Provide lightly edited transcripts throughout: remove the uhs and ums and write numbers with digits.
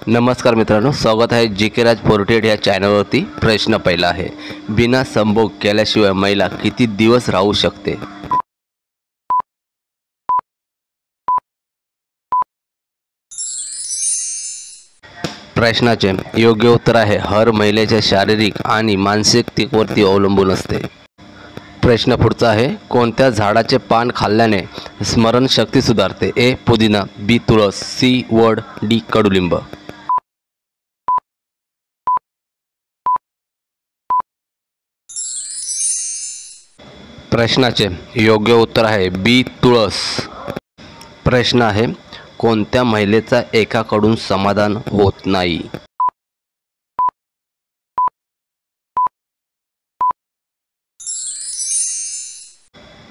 नमस्कार मित्रांनो, स्वागत आहे जी के राज 48 या चॅनलवरती। प्रश्न पहिला आहे, बिना संभोग केल्याशिवाय महिला किती दिवस राहू शकते? प्रश्नाचे योग्य उत्तर आहे हर महिलेच्या शारीरिक आणि मानसिक स्थितीवरती अवलंबून असते। प्रश्न पुढचा आहे, कोणत्या झाडाचे पान खाल्ल्याने स्मरणशक्ती सुधारते? ए पुदिना, बी तुळस, सी वड, डी कडुलिंब। प्रश्नाचे योग्य उत्तर आहे बी तुळस। प्रश्न आहे, कोणत्या महिलेचा एकाकडून समाधान होत नाही?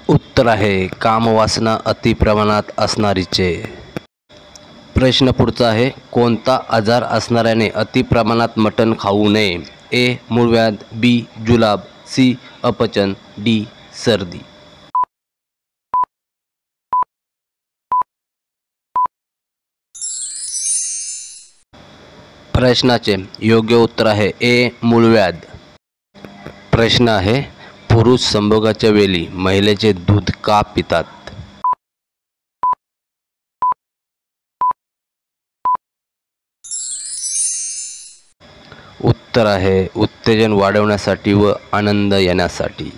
उत्तर आहे कामवासना अतिप्रमाणात असणारीचे। प्रश्न पुढचा आहे, कोणता आजार असणाऱ्याने अतिप्रमाणात मटण खाऊ नये? ए मूळव्याध, बी जुलाब, सी अपचन, डी सर्दी। प्रश्नाचे योग्य उत्तर आहे ए मूळव्याध। प्रश्न आहे, पुरुष संभोगाच्या वेळी महिलेचे दूध का पितात? उत्तर आहे उत्तेजन वाढवण्यासाठी व आनंद येण्यासाठी।